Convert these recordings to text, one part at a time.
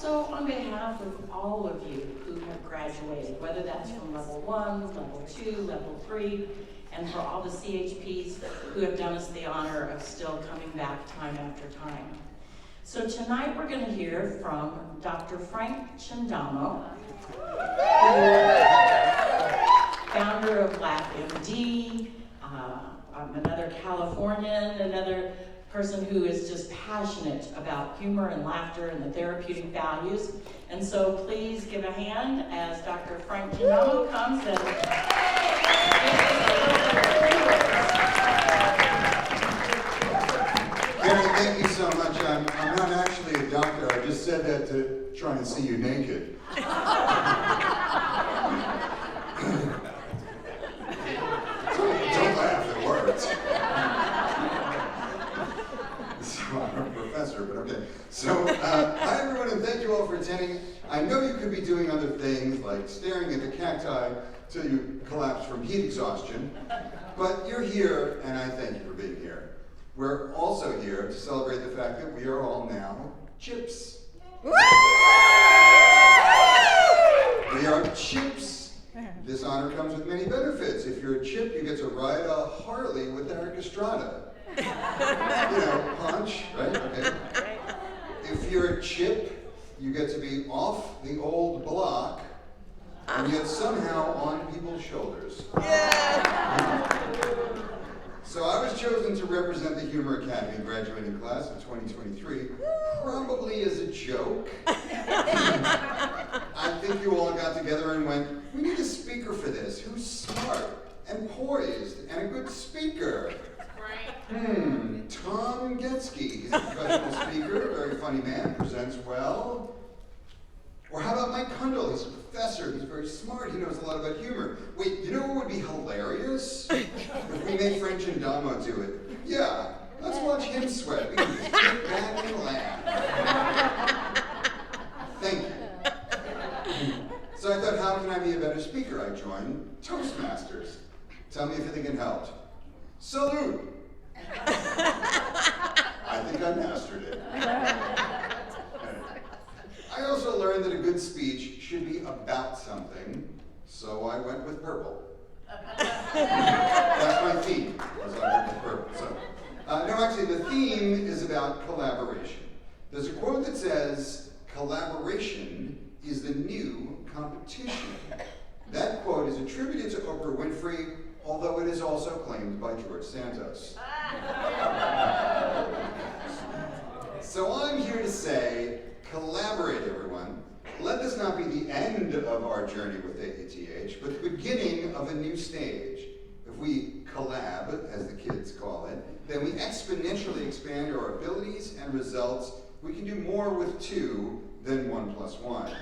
also on behalf of all of you who have graduated, whether that's from level 1, level 2, level 3, and for all the CHPs who have done us the honor of still coming back time after time. So tonight we're going to hear from Dr. Frank Chindamo, founder of LaughMD, another Californian, another person who is just passionate about humor and laughter and the therapeutic values. And so please give a hand as Dr. Frank Chindamo comes and Gary, thank you so much. I'm not actually a doctor. I just said that to try and see you naked. Don't laugh, it worked. So I'm a professor, but okay. So, hi everyone, and thank you all for attending. I know you could be doing other things, like staring at the cacti till you collapse from heat exhaustion, but you're here, and I thank you for being here. We're also here to celebrate the fact that we are all now chips. We are chips. This honor comes with many benefits. If you're a chip, you get to ride a Harley with Eric Estrada. You know, punch, right? Okay. If you're a chip, you get to be off the old block, and yet somehow on people's shoulders. Yeah. So I was chosen to represent the Humor Academy graduating class of 2023, probably as a joke. I think you all got together and went, we need a speaker for this, who's smart and poised and a good speaker. Tom Getsky, he's a professional speaker, a very funny man, presents well. Or how about Mike Kundle? He's a professor, he's very smart, he knows a lot about humor. Wait, you know what would be hilarious? If we made Frank Chindamo do it. Yeah, let's watch him sweat. We can just sit back and laugh. Thank you. So I thought, how can I be a better speaker? I joined Toastmasters. Tell me if you think it helped. Salute! I think I mastered it. I also learned that a good speech should be about something, so I went with purple. That's my theme, was I went with purple. So, no, actually, the theme is about collaboration. There's a quote that says, collaboration is the new competition. That quote is attributed to Oprah Winfrey, although it is also claimed by George Santos. So I'm here to say, collaborate, everyone. Let this not be the end of our journey with AATH, but the beginning of a new stage. If we collab, as the kids call it, then we exponentially expand our abilities and results. We can do more with 2 than 1 + 1.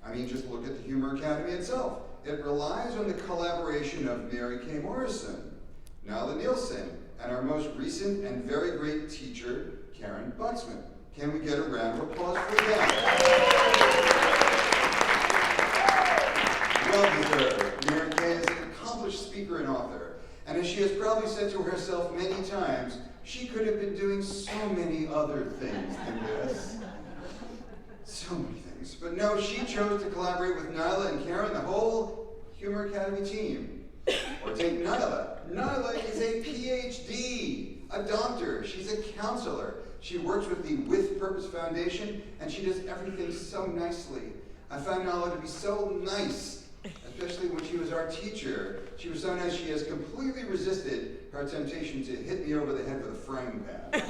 I mean, just look at the Humor Academy itself. It relies on the collaboration of Mary Kay Morrison, Nyla Nielsen, and our most recent and very great teacher, Karen Buxman. Can we get a round of applause for that? Well deserved. Mary Kay is an accomplished speaker and author, and as she has probably said to herself many times, she could have been doing so many other things than this. So many things. But no, she chose to collaborate with Nyla and Karen, the whole Humor Academy team. Or take Nyla. Nyla is a PhD, a doctor, she's a counselor. She works with the With Purpose Foundation, and she does everything so nicely. I found Nyla to be so nice, especially when she was our teacher. She was so nice she has completely resisted her temptation to hit me over the head with a frying pan.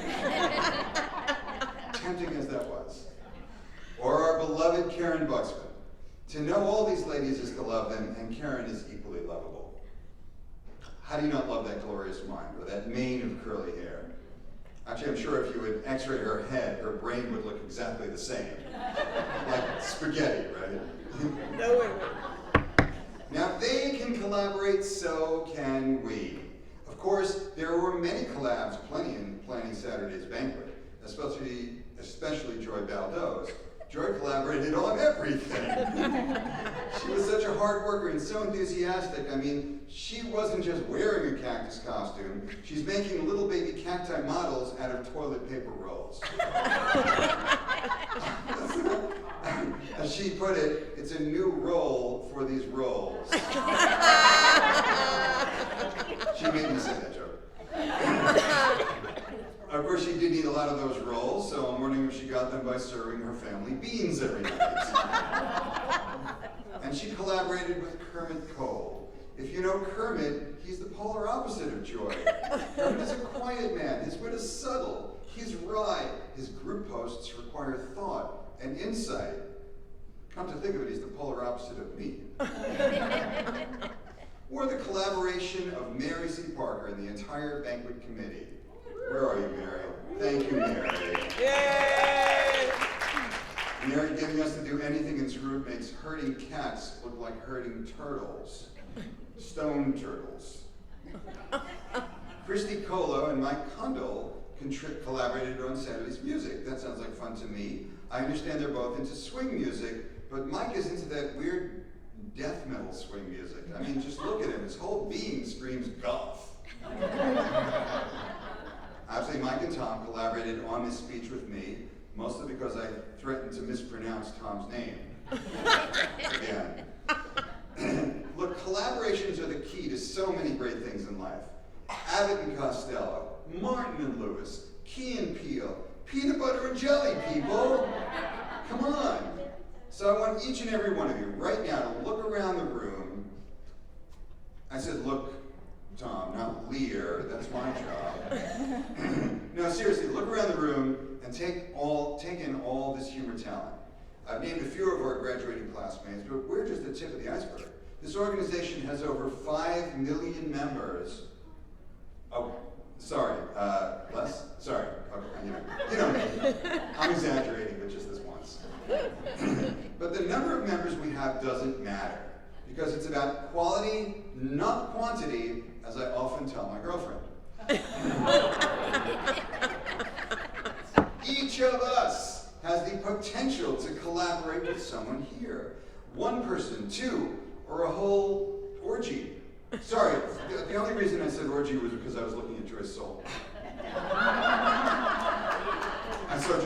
Tempting as that was. Or our beloved Karen Buxman. To know all these ladies is to love them, and Karen is equally lovable. How do you not love that glorious mind, or that mane of curly hair? Actually, I'm sure if you would x-ray her head, her brain would look exactly the same. Like spaghetti, right? No way. Now, if they can collaborate, so can we. Of course, there were many collabs plenty in planning Saturday's banquet, especially Joy Baldo's. Joy collaborated on everything. She was such a hard worker and so enthusiastic. I mean, she wasn't just wearing a cactus costume, she's making little baby cacti models out of toilet paper rolls. As she put it, it's a new role for these roles. She made me say that joke. Of course, she did eat a lot of those rolls, so I'm wondering if she got them by serving her family beans every night. And she collaborated with Kermit Cole. If you know Kermit, he's the polar opposite of Joy. Kermit is a quiet man. His wit is subtle. He's wry. His group posts require thought and insight. Come to think of it, he's the polar opposite of me. Or the collaboration of Mary C. Parker and the entire banquet committee. Where are you, Mary? Thank you, Mary. Yay! Mary getting us to do anything in this group makes herding cats look like herding turtles. Stone turtles. Christy Colo and Mike Kundle collaborated on Saturday's music. That sounds like fun to me. I understand they're both into swing music, but Mike is into that weird death metal swing music. I mean, just look at him. His whole being screams goth. Actually, Mike and Tom collaborated on this speech with me, mostly because I threatened to mispronounce Tom's name. Again. Look, collaborations are the key to so many great things in life. Abbott and Costello, Martin and Lewis, Key and Peele, peanut butter and jelly, people. Come on. So I want each and every one of you right now to look around the room. I said, look, Tom, not leer, that's my job. No, seriously, look around the room and take in all this humor talent. I've named a few of our graduating classmates, but we're just the tip of the iceberg. This organization has over 5 million members. Oh, sorry, less? Sorry, okay, you know me. I'm exaggerating, but just this once. But the number of members we have doesn't matter, because it's about quality, not quantity, as I often tell my girlfriend. Each of us has the potential to collaborate with someone here. One person, two, or a whole orgy. Sorry, the only reason I said orgy was because I was looking at Joyce's soul. I saw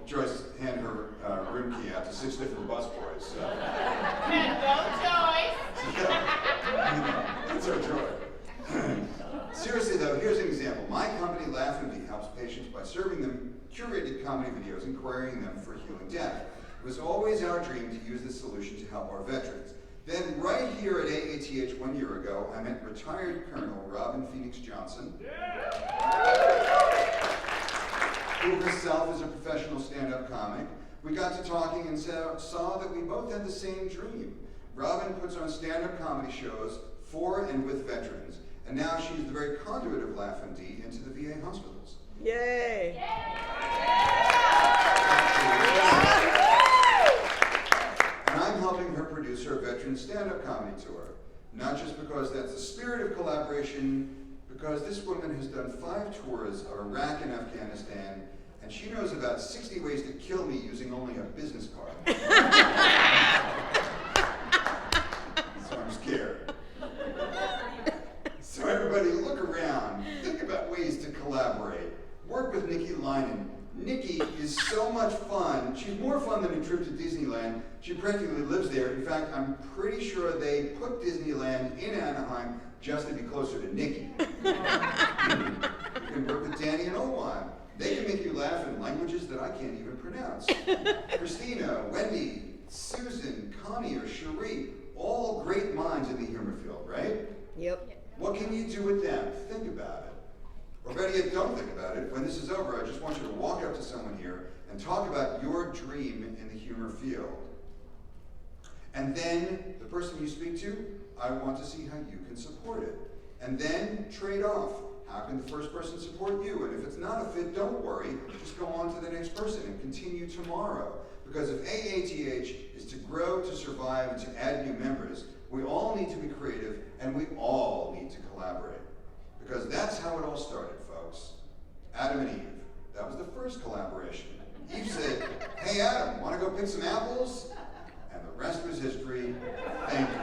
Joyce hand her room key out to 6 different busboys. So. And go, Joyce! That's our joy. Seriously though, here's an example. My company, LaughMD, helps patients by serving them curated comedy videos and querying them for healing death. It was always our dream to use this solution to help our veterans. Then right here at AATH 1 year ago, I met retired Colonel Robin Phoenix Johnson, who herself is a professional stand-up comic. We got to talking and saw that we both had the same dream. Robin puts on stand-up comedy shows for and with veterans, and now she's the very conduit of LaughMD into the VA hospitals. Yay! And I'm helping her produce her veteran stand-up comedy tour. Not just because that's the spirit of collaboration, because this woman has done 5 tours of Iraq and Afghanistan, and she knows about 60 ways to kill me using only a business card. So I'm scared. So everybody look around, think about ways to collaborate. Work with Nikki Linen. Nikki is so much fun. She's more fun than a trip to Disneyland. She practically lives there. In fact, I'm pretty sure they put Disneyland in Anaheim just to be closer to Nikki. You can work with Danny and Owan. They can make you laugh in languages that I can't even pronounce. Christina, Wendy, Susan, Connie, or Cherie, all great minds in the humor field, right? Yep. What can you do with them? Think about it. Or better yet, don't think about it. When this is over, I just want you to walk up to someone here and talk about your dream in the humor field. And then, the person you speak to, I want to see how you can support it. And then, trade off. How can the first person support you? And if it's not a fit, don't worry. Just go on to the next person and continue tomorrow. Because if AATH is to grow, to survive, and to add new members, we all need to be creative, and we all need to collaborate. Because that's how it all started, folks. Adam and Eve. That was the first collaboration. Eve said, hey Adam, want to go pick some apples? And the rest was history. Thank you.